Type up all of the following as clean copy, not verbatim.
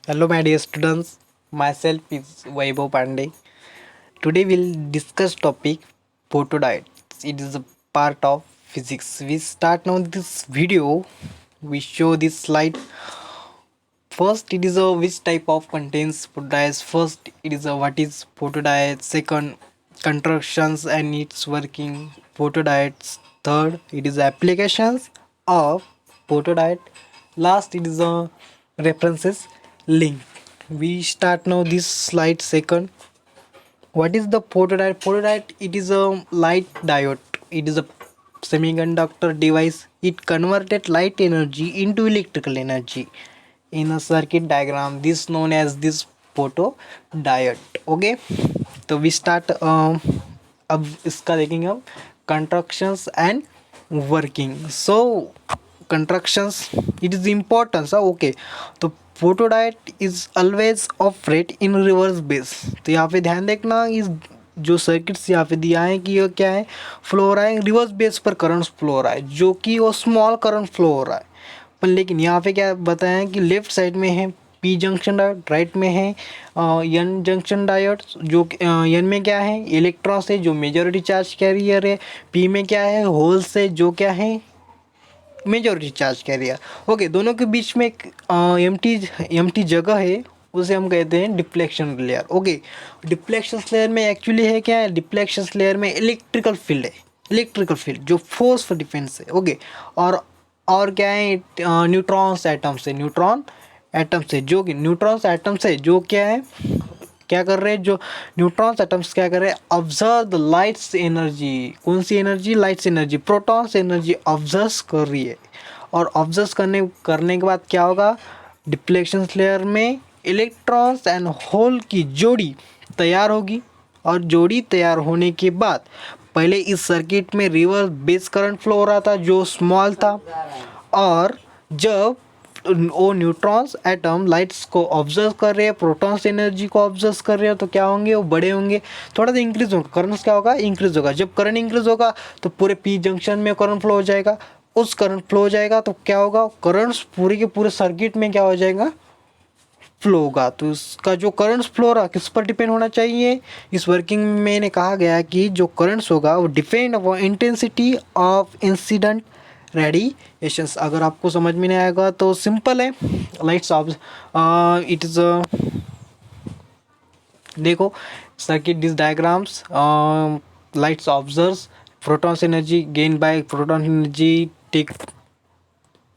Hello, my dear students. Myself is Vaibhav Pandey. Today we'll discuss topic photodiodes. It is a part of physics. We start now this video. We show this slide. First, it is a which type of contains photodiodes. First, it is a what is photodiode. Second, constructions and its working photodiodes. Third, it is applications of photodiode. Last, it is a references link. We start now this slide. Second, what is the photodiode? Photodiode, it is a light diode. It is a semiconductor device. It converted light energy into electrical energy in a circuit diagram. This known as this photodiode. Okay, तो we start अब इसका देखेंगे हम constructions and working. So constructions it is importance. Okay, तो photodiode is always operate in reverse bias. तो यहाँ पे ध्यान देखना, इस जो सर्किट्स यहाँ पे दिया है कि ये क्या है, फ्लो हो रहा है रिवर्स बेस पर करंट फ्लो हो रहा है, जो कि वो स्मॉल करंट फ्लो हो रहा है. पर लेकिन यहाँ पे क्या बताया है कि लेफ्ट साइड में है पी जंक्शन डायोड, राइट में है एन जंक्शन डायोड. जो एन में क्या है इलेक्ट्रॉन्स है जो मेजॉरिटी चार्ज कैरियर है, पी में क्या है होल्स है जो क्या है मेजॉरिटी चार्ज कैरियर. ओके, दोनों के बीच में एक एम्प्टी जगह है, उसे हम कहते हैं deflection layer. Okay, deflection layer में एक्चुअली है क्या है, डिफ्लेक्शन लेयर में इलेक्ट्रिकल फील्ड है, इलेक्ट्रिकल फील्ड जो फोर्स फॉर डिफेंस है. ओके, और क्या है न्यूट्रॉन्स एटम से, न्यूट्रॉन एटम से जो कि न्यूट्रॉन्स एटम से जो क्या है क्या कर रहे हैं, जो न्यूट्रॉन्स एटम्स क्या कर रहे हैं ऑब्जर्व द लाइट्स एनर्जी. कौन सी energy, lights energy, protons energy observe कर रही है. और ऑब्जर्व करने के बाद क्या होगा, डिफ्लेक्शन लेयर में इलेक्ट्रॉन्स एंड होल की जोड़ी तैयार होगी. और जोड़ी तैयार होने के बाद पहले इस सर्किट में रिवर्स बेस करंट फ्लो हो रहा था जो स्मॉल था, और जब वो न्यूट्रॉन्स एटम लाइट्स को ऑब्जर्व कर रहे हैं, प्रोटॉन्स एनर्जी को ऑब्जर्व कर रहे हैं, तो क्या होंगे वो बड़े होंगे, थोड़ा सा इंक्रीज होगा करंट. क्या होगा, इंक्रीज होगा. जब करंट इंक्रीज होगा तो पूरे पी जंक्शन में करंट फ्लो हो जाएगा. उस करंट फ्लो हो जाएगा तो क्या होगा, करंट्स पूरे के पूरे सर्किट में क्या हो जाएगा, फ्लो होगा. तो इसका जो करंट्स फ्लो रहा किस पर डिपेंड होना चाहिए, इस वर्किंग में ने कहा गया कि जो करंट्स होगा वो depend upon intensity of incident radiations. अगर आपको समझ में नहीं आएगा तो सिंपल है, लाइट्स ऑफ इट इज देखो circuit this diagrams, lights observes protons energy gain by proton energy take.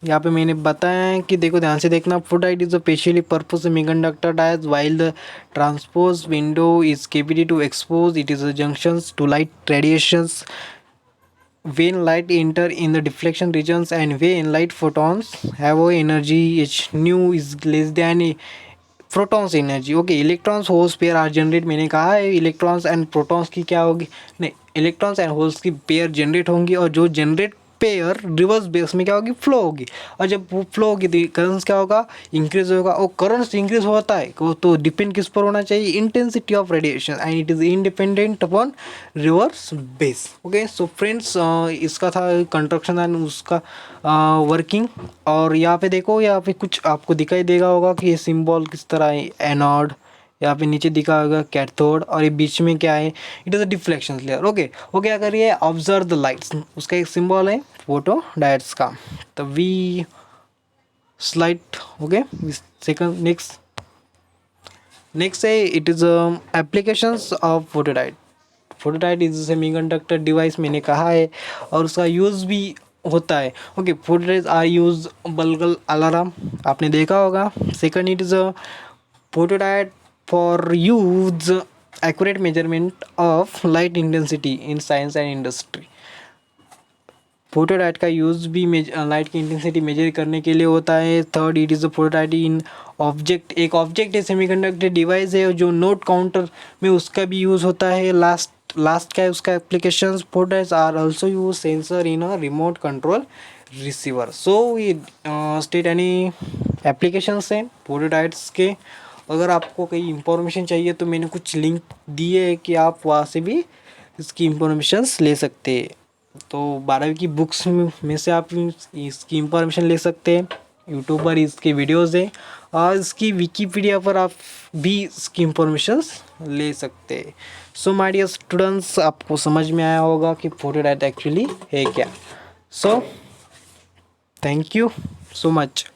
यहाँ पे मैंने बताया है कि देखो ध्यान से देखना, photodiode is a specially purpose semiconductor diode while the transpose window is capacity to expose it is junctions to light radiations when light enter in the deflection regions and when light photons have a energy h nu is less than a protons energy. Okay, electrons holes pair are generate. मैंने कहा है electrons and protons की क्या होगी, नहीं electrons and holes की pair generate होंगी, और जो जनरेट पेयर रिवर्स बेस में क्या होगी, फ्लो होगी. और जब वो फ्लो होगी तो करंट्स क्या होगा, इंक्रीज होगा. और करंट्स इंक्रीज होता है तो डिपेंड किस पर होना चाहिए, intensity of radiation, and it is independent upon reverse base. Okay, so friends इसका था कंस्ट्रक्शन एंड उसका वर्किंग. और यहाँ पे देखो, यहाँ पे कुछ आपको दिखाई देगा होगा कि ये सिंबल किस तरह है, एनोड, यहाँ पे नीचे दिखा होगा कैथोड, और ये बीच में क्या है, it is a deflection layer. Okay, वो क्या करिए ऑब्जर्व द लाइट्स, उसका एक सिंबल है फोटो डायोड्स का. तो we slide. Okay, second next है it is applications of photodiode. Photodiode is semiconductor device मैंने कहा है, और उसका यूज़ भी होता है. Okay, photodiode are use burglar alarm, आपने देखा होगा. Second, it is a photodiode for use accurate measurement of light intensity in science and industry. Photodiode का यूज़ भी लाइट की इंटेंसिटी मेजर करने के लिए होता है. Third, it is a photodiode in object. एक ऑब्जेक्ट है सेमीकंडक्टर डिवाइस है जो नोट काउंटर में उसका भी यूज़ होता है. लास्ट क्या है उसका application, photodiodes are also use sensor in a remote control receiver. So ये स्टेट एनी एप्लीकेशंस हैं फोटोडायोड्स के. अगर आपको कोई इंफॉर्मेशन चाहिए तो मैंने कुछ लिंक दिए है कि आप वहाँ से भी इसकी इंफॉर्मेशंस ले सकते हैं. तो 12वीं की बुक्स में से आप इसकी इंफॉर्मेशन ले सकते हैं. यूट्यूबर इसके वीडियोज़ हैं और इसकी विकीपीडिया पर आप भी इसकी इंफॉर्मेशंस ले सकते हैं। सो माय डियर स्टूडेंट्स, आपको समझ में आया होगा कि फोटो डाइट एक्चुअली है क्या। So thank you so much.